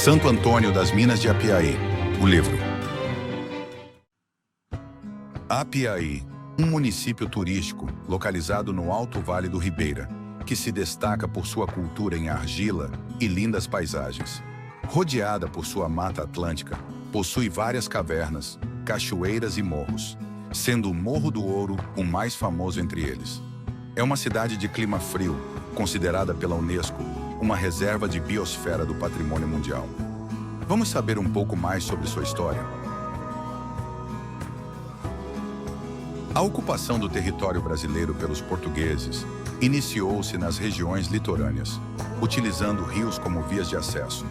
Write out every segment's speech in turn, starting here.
Santo Antônio das Minas de Apiaí, o livro. Apiaí, um município turístico localizado no Alto Vale do Ribeira, que se destaca por sua cultura em argila e lindas paisagens. Rodeada por sua mata atlântica, possui várias cavernas, cachoeiras e morros, sendo o Morro do Ouro o mais famoso entre eles. É uma cidade de clima frio, considerada pela Unesco uma reserva de biosfera do patrimônio mundial. Vamos saber um pouco mais sobre sua história? A ocupação do território brasileiro pelos portugueses iniciou-se nas regiões litorâneas, utilizando rios como vias de acesso.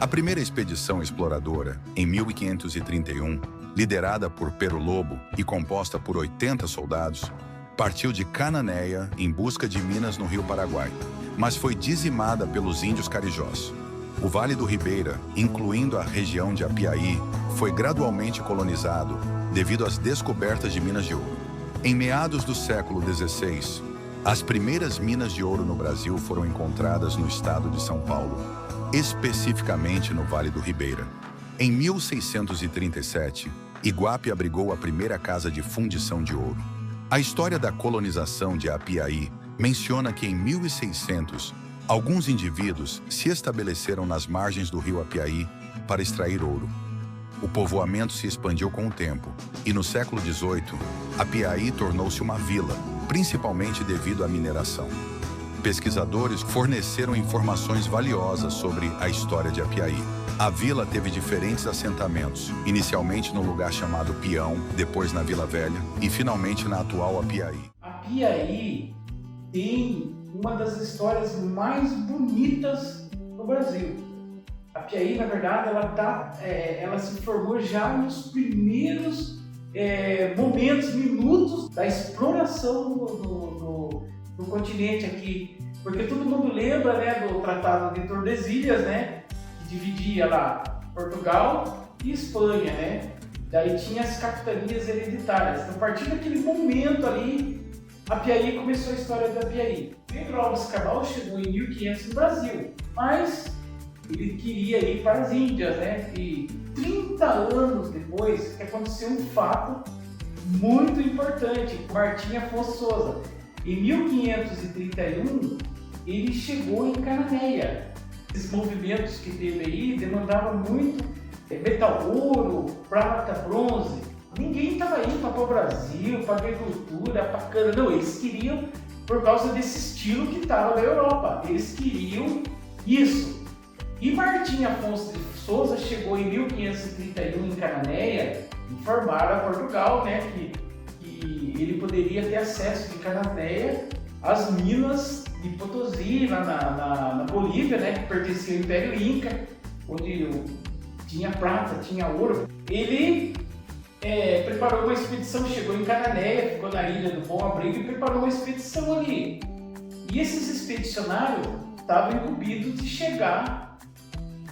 A primeira expedição exploradora, em 1531, liderada por Pero Lobo e composta por 80 soldados, partiu de Cananéia em busca de minas no Rio Paraguai, mas foi dizimada pelos índios carijós. O Vale do Ribeira, incluindo a região de Apiaí, foi gradualmente colonizado devido às descobertas de minas de ouro. Em meados do século XVI, as primeiras minas de ouro no Brasil foram encontradas no estado de São Paulo, especificamente no Vale do Ribeira. Em 1637, Iguape abrigou a primeira casa de fundição de ouro. A história da colonização de Apiaí menciona que em 1600, alguns indivíduos se estabeleceram nas margens do rio Apiaí para extrair ouro. O povoamento se expandiu com o tempo, e no século XVIII, Apiaí tornou-se uma vila, principalmente devido à mineração. Pesquisadores forneceram informações valiosas sobre a história de Apiaí. A vila teve diferentes assentamentos, inicialmente no lugar chamado Pião, depois na Vila Velha e finalmente na atual Apiaí. Apiaí tem uma das histórias mais bonitas do Brasil. A Apiaí, na verdade, ela se formou já nos primeiros minutos da exploração do continente aqui. Porque todo mundo lembra, né, do Tratado de Tordesilhas, né, que dividia lá Portugal e Espanha, né? Daí tinha as capitanias hereditárias. Então, a partir daquele momento ali, Apiaí começou a história da Apiaí. Pedro Álvares Cabral chegou em 1500 no Brasil, mas ele queria ir para as Índias, né? E 30 anos depois aconteceu um fato muito importante. Martim Afonso Souza, em 1531, ele chegou em Cananéia. Esses movimentos que teve aí demandavam muito metal, ouro, prata, bronze. Ninguém estava indo para o Brasil, para a agricultura, para a cana. Não, eles queriam por causa desse estilo que estava na Europa. Eles queriam isso. E Martim Afonso de Souza chegou em 1531 em Cananéia, informaram a Portugal, né, que ele poderia ter acesso de Cananéia às minas de Potosí, lá na Bolívia, né, que pertencia ao Império Inca, onde tinha prata, tinha ouro. Ele preparou uma expedição, chegou em Cananéia, ficou na Ilha do Bom Abrigo e preparou uma expedição ali. E esses expedicionários estavam incumbidos de chegar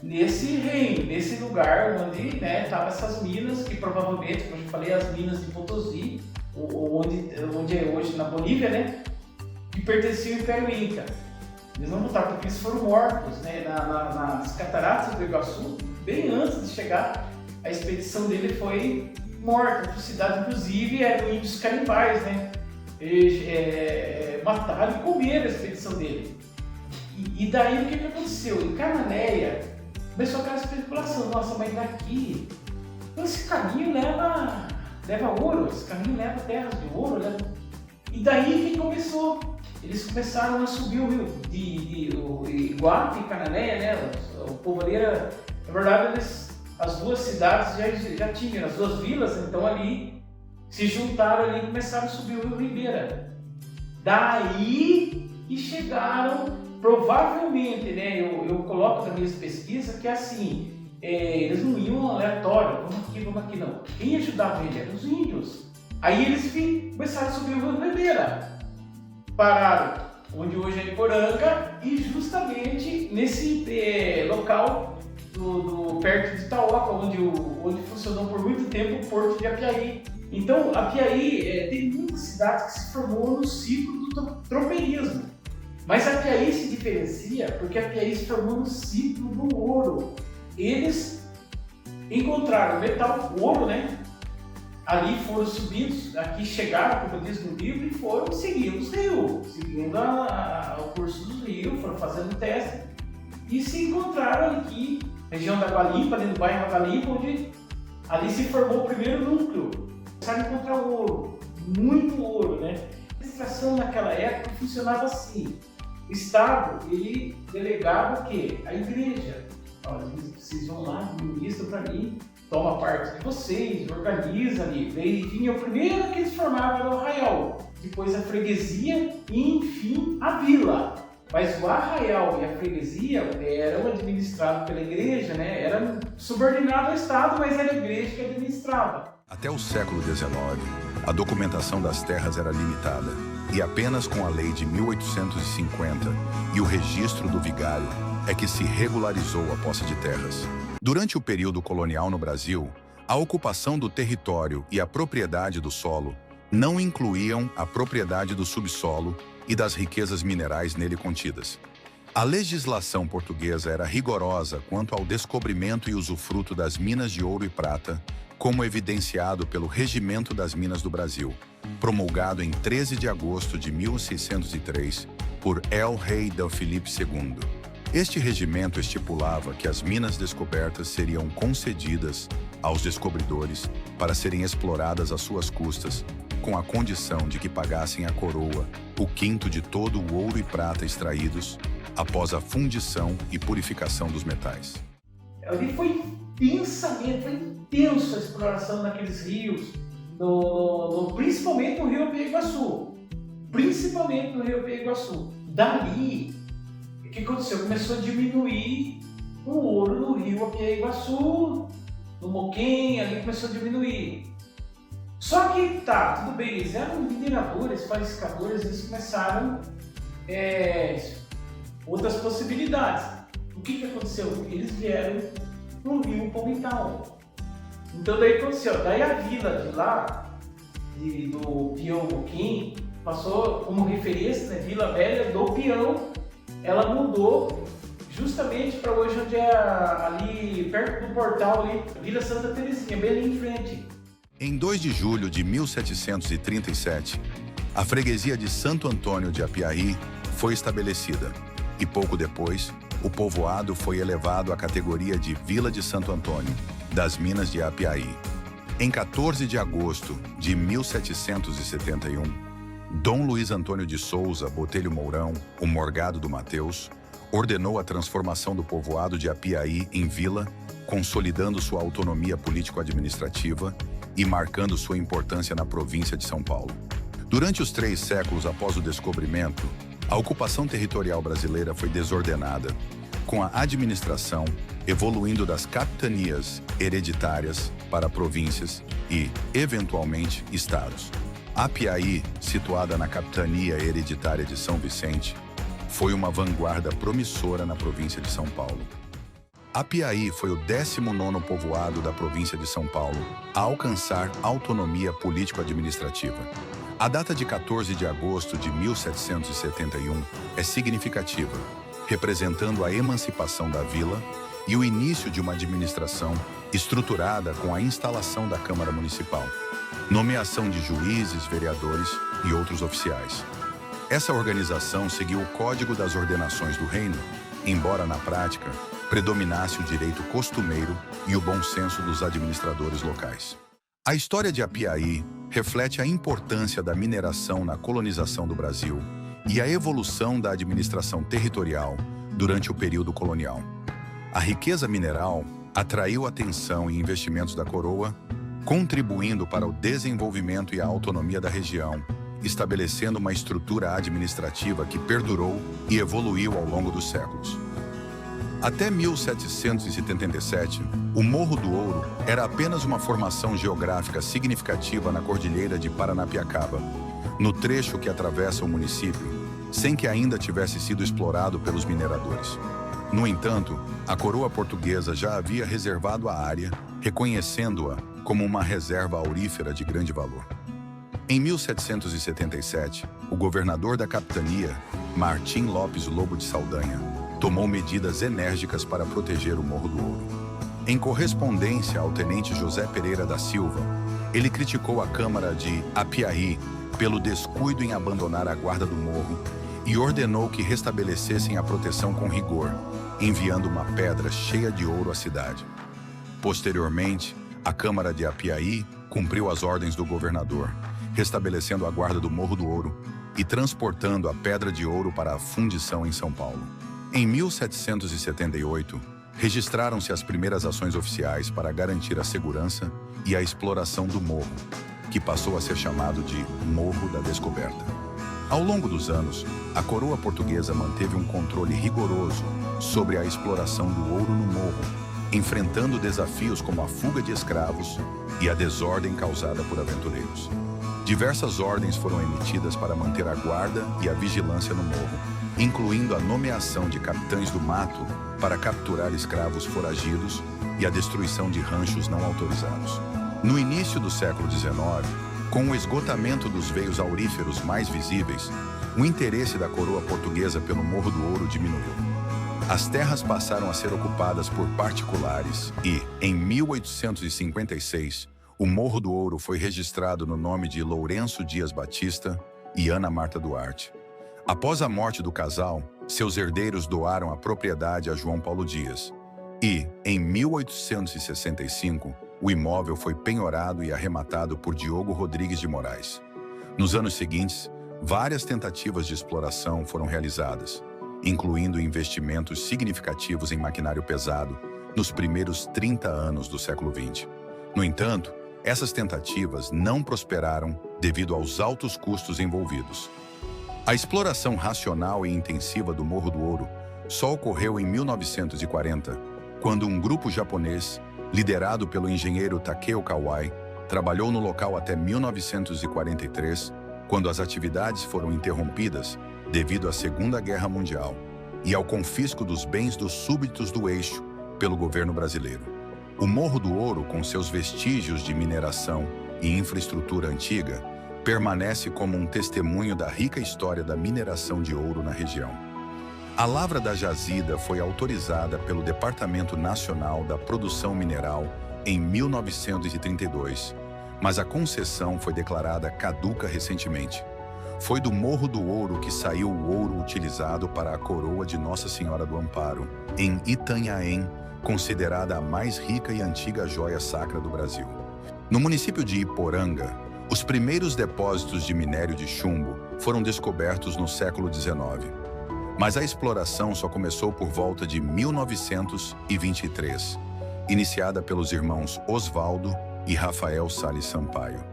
nesse reino, nesse lugar onde estavam essas minas, que provavelmente, como eu falei, as minas de Potosí, onde é hoje na Bolívia, né, que pertenciam ao Império Inca. Eles não voltaram porque eles foram mortos, né, nas cataratas do Iguaçu, bem antes de chegar. A expedição dele foi morta, trucidada, inclusive eram índios canibais, né? Mataram e comeram a expedição dele. E daí o que aconteceu? Em Cananéia começou aquela especulação: nossa, mas daqui, esse caminho leva ouro, esse caminho leva terras de ouro, E daí que começou? Eles começaram a subir o rio de Iguape e Cananéia, né? O povo ali era, na verdade, as duas cidades já tinham, as duas vilas, então ali se juntaram ali e começaram a subir o rio Ribeira. Daí que chegaram, provavelmente, né? Eu coloco nas minhas pesquisas que assim, eles não iam aleatório, vamos aqui, não. Quem ajudava eles eram os índios. Aí eles começaram a subir o rio Ribeira. Pararam onde hoje é Iporanga e justamente nesse local perto de Itaoca, onde funcionou por muito tempo o Porto de Apiaí. Então, Apiaí tem muitas cidades que se formou no ciclo do tropeirismo. Mas Apiaí se diferencia porque Apiaí se formou no ciclo do ouro. eles encontraram metal, ouro, né? Ali foram subidos, aqui chegaram, como diz no livro, e foram seguindo os rios, seguindo o curso dos rios, foram fazendo teste e se encontraram aqui, região da Água Limpa, dentro do bairro Água Limpa, onde ali se formou o primeiro núcleo. Começaram a encontrar ouro, muito ouro, né? A administração naquela época funcionava assim. O Estado, ele delegava o quê? A igreja. Olha, vocês vão lá, ministram para mim, toma parte de vocês, organiza ali. Vinha o primeiro que eles formavam era o arraial, depois a freguesia e, enfim, a vila. Mas o arraial e a freguesia eram administrados pela igreja, né? Era subordinado ao Estado, mas era a igreja que administrava. Até o século XIX, a documentação das terras era limitada e apenas com a lei de 1850 e o registro do vigário é que se regularizou a posse de terras. Durante o período colonial no Brasil, a ocupação do território e a propriedade do solo não incluíam a propriedade do subsolo e das riquezas minerais nele contidas. A legislação portuguesa era rigorosa quanto ao descobrimento e usufruto das minas de ouro e prata, como evidenciado pelo Regimento das Minas do Brasil, promulgado em 13 de agosto de 1603 por El-Rei D. Filipe II. Este regimento estipulava que as minas descobertas seriam concedidas aos descobridores para serem exploradas às suas custas, com a condição de que pagassem à coroa o quinto de todo o ouro e prata extraídos após a fundição e purificação dos metais. Ali foi intenso a exploração naqueles rios, principalmente no Rio Piaguaçu. Dali, o que aconteceu? Começou a diminuir o ouro no Rio Piaguaçu, no Moquém, ali começou a diminuir. Só que tudo bem, eles eram mineradores, faiscadores, eles começaram outras possibilidades. O que aconteceu? Eles vieram no Rio Palmital. Então daí aconteceu, daí a vila de lá, do peão Moquém, passou como referência, né, Vila Velha do Peão, ela mudou justamente para hoje, onde é ali perto do portal, ali, Vila Santa Terezinha, bem ali em frente. Em 2 de julho de 1737, a freguesia de Santo Antônio de Apiaí foi estabelecida e pouco depois, o povoado foi elevado à categoria de Vila de Santo Antônio, das Minas de Apiaí. Em 14 de agosto de 1771, Dom Luiz Antônio de Souza Botelho Mourão, o Morgado do Mateus, ordenou a transformação do povoado de Apiaí em vila, consolidando sua autonomia político-administrativa e marcando sua importância na província de São Paulo. Durante os 3 séculos após o descobrimento, a ocupação territorial brasileira foi desordenada, com a administração evoluindo das capitanias hereditárias para províncias e, eventualmente, estados. Apiaí, situada na capitania hereditária de São Vicente, foi uma vanguarda promissora na província de São Paulo. Apiaí foi o 19º povoado da província de São Paulo a alcançar autonomia político-administrativa. A data de 14 de agosto de 1771 é significativa, representando a emancipação da vila e o início de uma administração estruturada com a instalação da Câmara Municipal, nomeação de juízes, vereadores e outros oficiais. Essa organização seguiu o Código das Ordenações do Reino, embora na prática predominasse o direito costumeiro e o bom senso dos administradores locais. A história de Apiaí reflete a importância da mineração na colonização do Brasil e a evolução da administração territorial durante o período colonial. A riqueza mineral atraiu atenção e investimentos da coroa, contribuindo para o desenvolvimento e a autonomia da região, estabelecendo uma estrutura administrativa que perdurou e evoluiu ao longo dos séculos. Até 1777, o Morro do Ouro era apenas uma formação geográfica significativa na Cordilheira de Paranapiacaba, no trecho que atravessa o município, sem que ainda tivesse sido explorado pelos mineradores. No entanto, a coroa portuguesa já havia reservado a área, reconhecendo-a como uma reserva aurífera de grande valor. Em 1777, o governador da capitania, Martim Lopes Lobo de Saldanha, tomou medidas enérgicas para proteger o Morro do Ouro. Em correspondência ao tenente José Pereira da Silva, ele criticou a Câmara de Apiaí pelo descuido em abandonar a guarda do morro e ordenou que restabelecessem a proteção com rigor, enviando uma pedra cheia de ouro à cidade. Posteriormente, a Câmara de Apiaí cumpriu as ordens do governador, restabelecendo a guarda do Morro do Ouro e transportando a pedra de ouro para a fundição em São Paulo. Em 1778, registraram-se as primeiras ações oficiais para garantir a segurança e a exploração do morro, que passou a ser chamado de Morro da Descoberta. Ao longo dos anos, a coroa portuguesa manteve um controle rigoroso sobre a exploração do ouro no morro, enfrentando desafios como a fuga de escravos e a desordem causada por aventureiros. Diversas ordens foram emitidas para manter a guarda e a vigilância no morro, incluindo a nomeação de capitães do mato para capturar escravos foragidos e a destruição de ranchos não autorizados. No início do século XIX, com o esgotamento dos veios auríferos mais visíveis, o interesse da coroa portuguesa pelo Morro do Ouro diminuiu. As terras passaram a ser ocupadas por particulares e, em 1856, o Morro do Ouro foi registrado no nome de Lourenço Dias Batista e Ana Marta Duarte. Após a morte do casal, seus herdeiros doaram a propriedade a João Paulo Dias e, em 1865, o imóvel foi penhorado e arrematado por Diogo Rodrigues de Moraes. Nos anos seguintes, várias tentativas de exploração foram realizadas, incluindo investimentos significativos em maquinário pesado nos primeiros 30 anos do século XX. No entanto, essas tentativas não prosperaram devido aos altos custos envolvidos. A exploração racional e intensiva do Morro do Ouro só ocorreu em 1940, quando um grupo japonês, liderado pelo engenheiro Takeo Kawai, trabalhou no local até 1943, quando as atividades foram interrompidas devido à Segunda Guerra Mundial e ao confisco dos bens dos súbditos do eixo pelo governo brasileiro. O Morro do Ouro, com seus vestígios de mineração e infraestrutura antiga, permanece como um testemunho da rica história da mineração de ouro na região. A lavra da jazida foi autorizada pelo Departamento Nacional da Produção Mineral em 1932, mas a concessão foi declarada caduca recentemente. Foi do Morro do Ouro que saiu o ouro utilizado para a coroa de Nossa Senhora do Amparo, em Itanhaém, considerada a mais rica e antiga joia sacra do Brasil. No município de Iporanga, os primeiros depósitos de minério de chumbo foram descobertos no século XIX, mas a exploração só começou por volta de 1923, iniciada pelos irmãos Osvaldo e Rafael Salles Sampaio.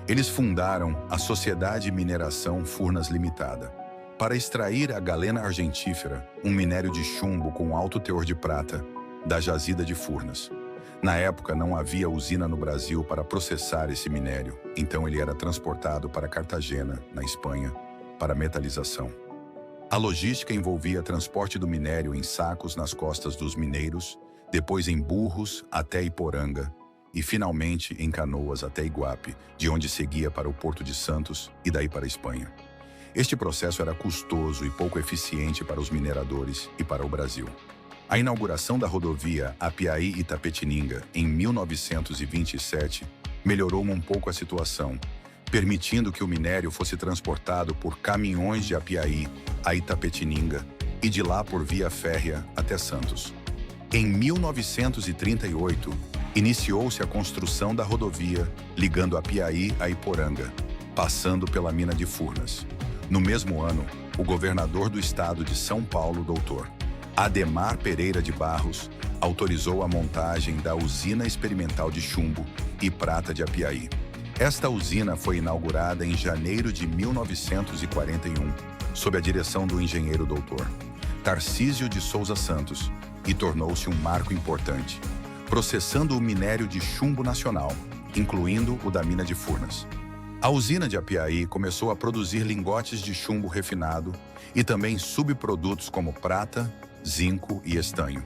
Eles fundaram a Sociedade Mineração Furnas Limitada para extrair a galena argentífera, um minério de chumbo com alto teor de prata, da jazida de Furnas. Na época, não havia usina no Brasil para processar esse minério, então ele era transportado para Cartagena, na Espanha, para metalização. A logística envolvia transporte do minério em sacos nas costas dos mineiros, depois em burros até Iporanga e, finalmente, em canoas até Iguape, de onde seguia para o Porto de Santos e daí para a Espanha. Este processo era custoso e pouco eficiente para os mineradores e para o Brasil. A inauguração da rodovia Apiaí-Itapetininga, em 1927, melhorou um pouco a situação, permitindo que o minério fosse transportado por caminhões de Apiaí a Itapetininga e de lá por via férrea até Santos. Em 1938, iniciou-se a construção da rodovia ligando Apiaí a Iporanga, passando pela mina de Furnas. No mesmo ano, o governador do estado de São Paulo, Dr. Ademar Pereira de Barros, autorizou a montagem da Usina Experimental de Chumbo e Prata de Apiaí. Esta usina foi inaugurada em janeiro de 1941, sob a direção do engenheiro Dr. Tarcísio de Souza Santos, e tornou-se um marco importante, processando o minério de chumbo nacional, incluindo o da mina de Furnas. A usina de Apiaí começou a produzir lingotes de chumbo refinado e também subprodutos como prata, zinco e estanho.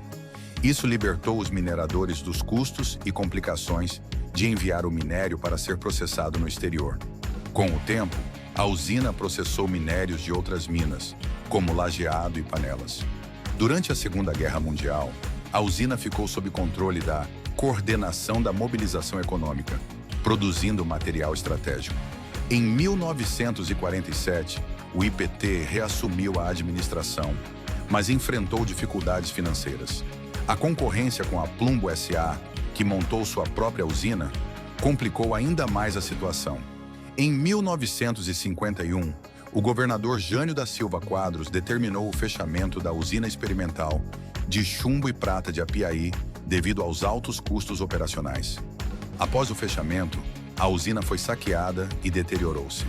Isso libertou os mineradores dos custos e complicações de enviar o minério para ser processado no exterior. Com o tempo, a usina processou minérios de outras minas, como Lajeado e Panelas. Durante a Segunda Guerra Mundial, a usina ficou sob controle da Coordenação da Mobilização Econômica, produzindo material estratégico. Em 1947, o IPT reassumiu a administração, mas enfrentou dificuldades financeiras. A concorrência com a Plumbo S.A., que montou sua própria usina, complicou ainda mais a situação. Em 1951, o governador Jânio da Silva Quadros determinou o fechamento da usina experimental de chumbo e prata de Apiaí devido aos altos custos operacionais. Após o fechamento, a usina foi saqueada e deteriorou-se.